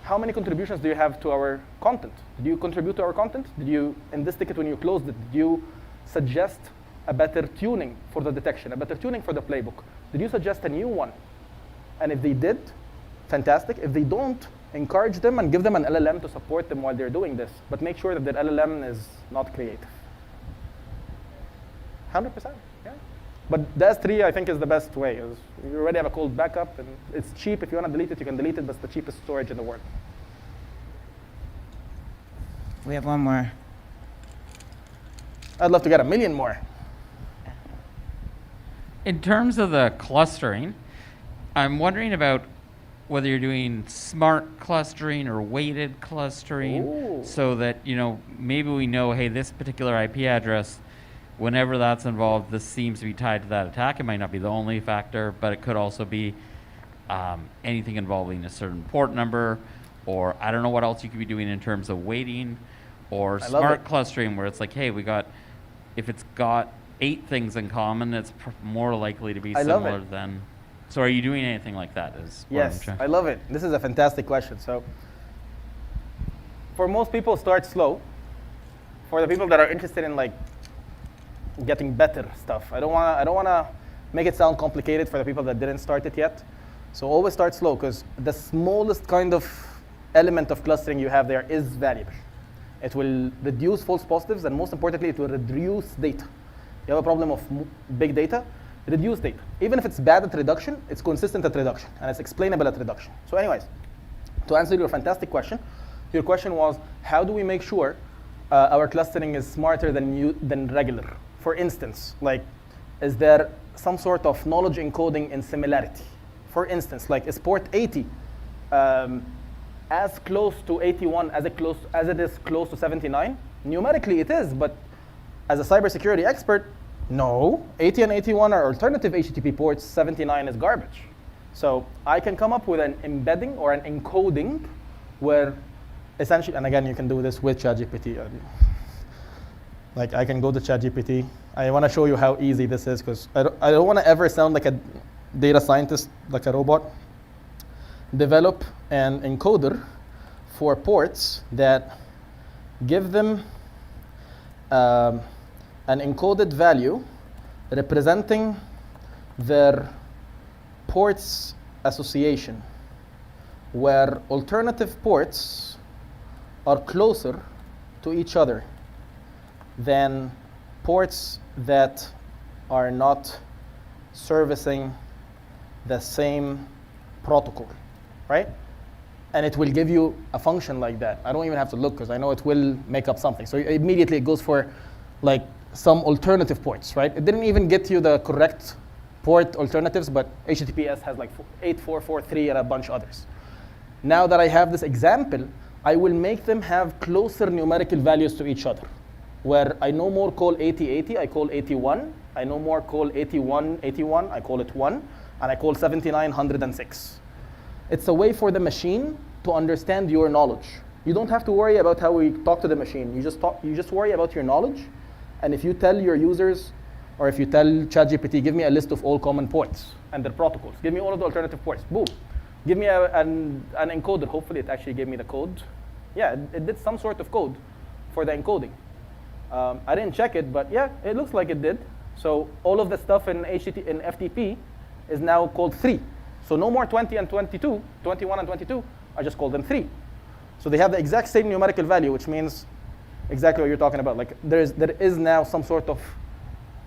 how many contributions do you have to our content? Did you contribute to our content? Did you, in this ticket when you closed it, did you suggest a better tuning for the detection, a better tuning for the playbook? Did you suggest a new one? And if they did, fantastic. If they don't, encourage them and give them an LLM to support them while they're doing this, but make sure that their LLM is not creative. 100%, yeah. But the S3, I think, is the best way. You already have a cold backup, and it's cheap. If you want to delete it, you can delete it, but it's the cheapest storage in the world. We have one more. I'd love to get 1 million more. In terms of the clustering, I'm wondering about whether you're doing smart clustering or weighted clustering. Ooh. So that, you know, maybe we know, hey, this particular IP address, whenever that's involved, this seems to be tied to that attack. It might not be the only factor, but it could also be anything involving a certain port number, or I don't know what else you could be doing in terms of weighting, or smart clustering, where it's like, hey, if it's got 8 things in common, it's more likely to be similar than. So are you doing anything like that? Yes, I love it. This is a fantastic question. So for most people, start slow. For the people that are interested in like getting better stuff, I don't want to make it sound complicated for the people that didn't start it yet. So always start slow, because the smallest kind of element of clustering you have there is valuable. It will reduce false positives, and most importantly, it will reduce data. You have a problem of big data, reduce data. Even if it's bad at reduction, it's consistent at reduction, and it's explainable at reduction. So anyways, to answer your fantastic question, your question was, how do we make sure our clustering is smarter than regular? For instance, like, is there some sort of knowledge encoding in similarity? For instance, like, is port 80 as close to 81 as it is close to 79? Numerically it is, but as a cybersecurity expert, no. 80 and 81 are alternative HTTP ports, 79 is garbage. So I can come up with an embedding or an encoding where essentially, and again, you can do this with ChatGPT. Like, I can go to ChatGPT. I want to show you how easy this is, because I don't want to ever sound like a data scientist, like a robot. Develop an encoder for ports that give them an encoded value representing their ports association, where alternative ports are closer to each other than ports that are not servicing the same protocol, right? And it will give you a function like that. I don't even have to look, because I know it will make up something. So immediately it goes for like some alternative ports, right? It didn't even get you the correct port alternatives, but HTTPS has like 8443 and a bunch of others. Now that I have this example, I will make them have closer numerical values to each other, where I no more call 8080, I call 81. I no more call 8181, I call it 1. And I call 7906. It's a way for the machine to understand your knowledge. You don't have to worry about how we talk to the machine. You just worry about your knowledge. And if you tell your users, or if you tell ChatGPT, give me a list of all common ports and their protocols. Give me all of the alternative ports. Boom. Give me an encoder. Hopefully it actually gave me the code. Yeah, it did some sort of code for the encoding. I didn't check it, but yeah, it looks like it did. So all of the stuff in FTP is now called 3. So no more 20 and 22, 21 and 22, I just call them 3. So they have the exact same numerical value, which means exactly what you're talking about. Like, there is now some sort of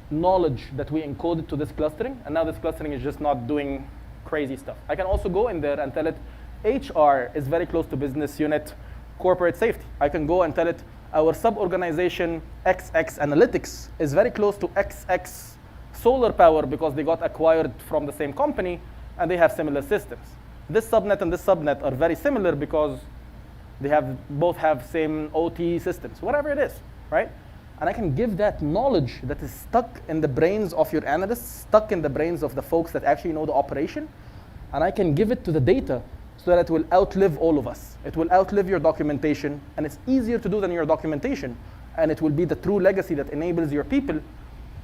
knowledge that we encoded to this clustering, and now this clustering is just not doing crazy stuff. I can also go in there and tell it, HR is very close to business unit corporate safety. I can go and tell it, our sub-organization XX Analytics is very close to XX Solar Power, because they got acquired from the same company and they have similar systems. This subnet and this subnet are very similar because They both have same OT systems, whatever it is, right? And I can give that knowledge that is stuck in the brains of your analysts, stuck in the brains of the folks that actually know the operation, and I can give it to the data so that it will outlive all of us. It will outlive your documentation, and it's easier to do than your documentation, and it will be the true legacy that enables your people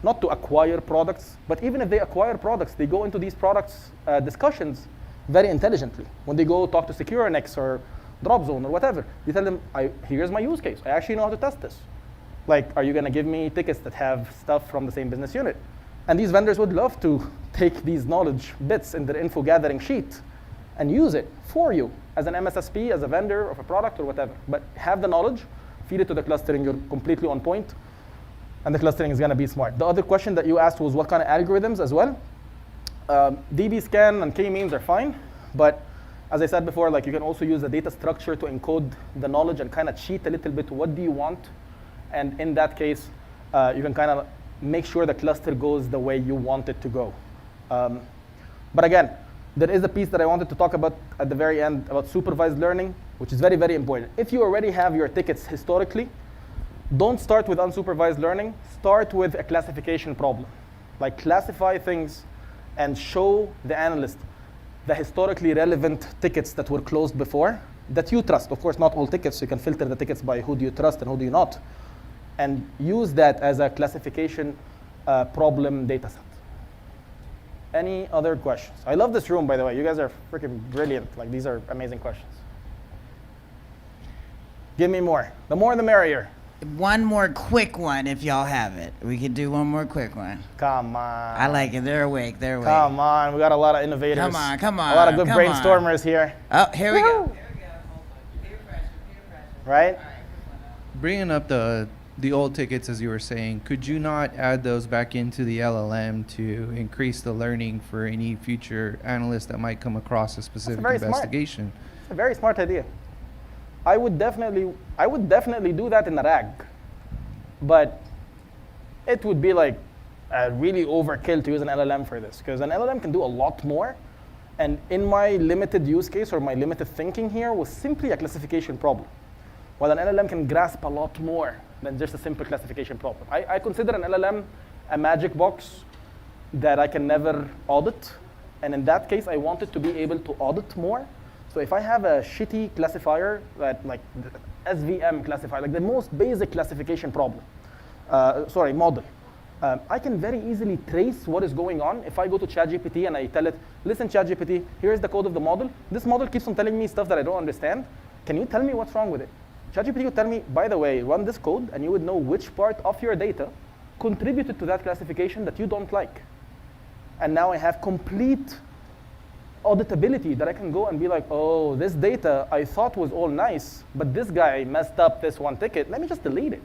not to acquire products, but even if they acquire products, they go into these products discussions very intelligently. When they go talk to SecureNX or DropZone or whatever, they tell them, here's my use case. I actually know how to test this. Like, are you going to give me tickets that have stuff from the same business unit? And these vendors would love to take these knowledge bits in their info gathering sheet and use it for you as an MSSP, as a vendor of a product or whatever. But have the knowledge, feed it to the clustering, you're completely on point, and the clustering is going to be smart. The other question that you asked was what kind of algorithms as well. dbScan and k-means are fine, but as I said before, like you can also use the data structure to encode the knowledge and kind of cheat a little bit. What do you want? And in that case, you can kind of make sure the cluster goes the way you want it to go. But again, there is a piece that I wanted to talk about at the very end about supervised learning, which is very, very important. If you already have your tickets historically, don't start with unsupervised learning. Start with a classification problem. Like classify things and show the analyst the historically relevant tickets that were closed before that you trust. Of course, not all tickets. You can filter the tickets by who do you trust and who do you not. And use that as a classification problem data set. Any other questions? I love this room, by the way. You guys are freaking brilliant. Like, these are amazing questions. Give me more. The more, the merrier. One more quick one, if y'all have it. We could do one more quick one. Come on. I like it. They're awake. They're awake. Come on. We got a lot of innovators. Come on. Come on. A lot of good come brainstormers on. here. Oh, here we go. Woo! Right? Bringing up the old tickets, as you were saying, could you not add those back into the LLM to increase the learning for any future analyst that might come across a specific investigation? It's a very smart idea. I would definitely do that in a RAG, but it would be like really overkill to use an LLM for this, because an LLM can do a lot more. And in my limited use case or my limited thinking here was simply a classification problem, while an LLM can grasp a lot more than just a simple classification problem. I consider an LLM a magic box that I can never audit. And in that case, I wanted to be able to audit more. So if I have a shitty classifier, that like the SVM classifier, like the most basic classification problem, model, I can very easily trace what is going on. If I go to ChatGPT and I tell it, listen, ChatGPT, here's the code of the model. This model keeps on telling me stuff that I don't understand. Can you tell me what's wrong with it? ChatGPT would tell me, by the way, run this code, and you would know which part of your data contributed to that classification that you don't like. And now I have complete auditability that I can go and be like, oh, this data I thought was all nice, but this guy messed up this one ticket. Let me just delete it.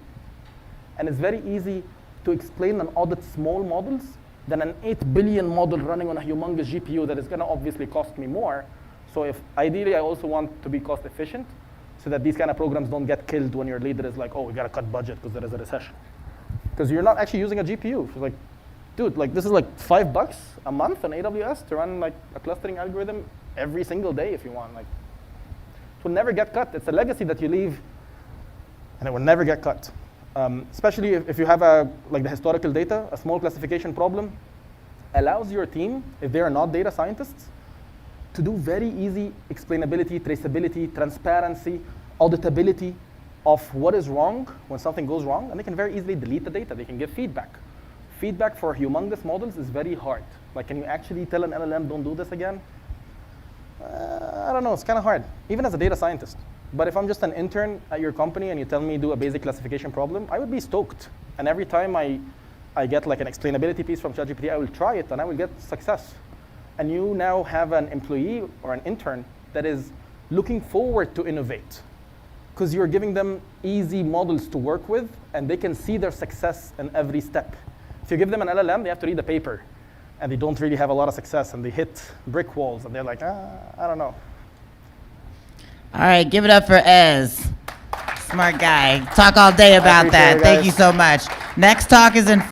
And it's very easy to explain and audit small models than an 8 billion model running on a humongous GPU that is going to obviously cost me more. So if ideally, I also want to be cost efficient so that these kind of programs don't get killed when your leader is like, oh, we got to cut budget because there is a recession. Because you're not actually using a GPU. It's like, dude, like this is like $5 a month on AWS to run like a clustering algorithm every single day if you want. Like, it will never get cut. It's a legacy that you leave, and it will never get cut. Especially if you have like the historical data, a small classification problem allows your team, if they are not data scientists, to do very easy explainability, traceability, transparency, auditability of what is wrong when something goes wrong, and they can very easily delete the data. They can give feedback. Feedback for humongous models is very hard. Like, can you actually tell an LLM, don't do this again? I don't know, it's kind of hard, even as a data scientist. But if I'm just an intern at your company and you tell me do a basic classification problem, I would be stoked. And every time I get like an explainability piece from ChatGPT, I will try it and I will get success. And you now have an employee or an intern that is looking forward to innovate, because you're giving them easy models to work with and they can see their success in every step. If you give them an LLM, they have to read the paper and they don't really have a lot of success and they hit brick walls and they're like, I don't know. All right, give it up for Ezz. Smart guy. Talk all day about that. Thank you so much. Next talk is in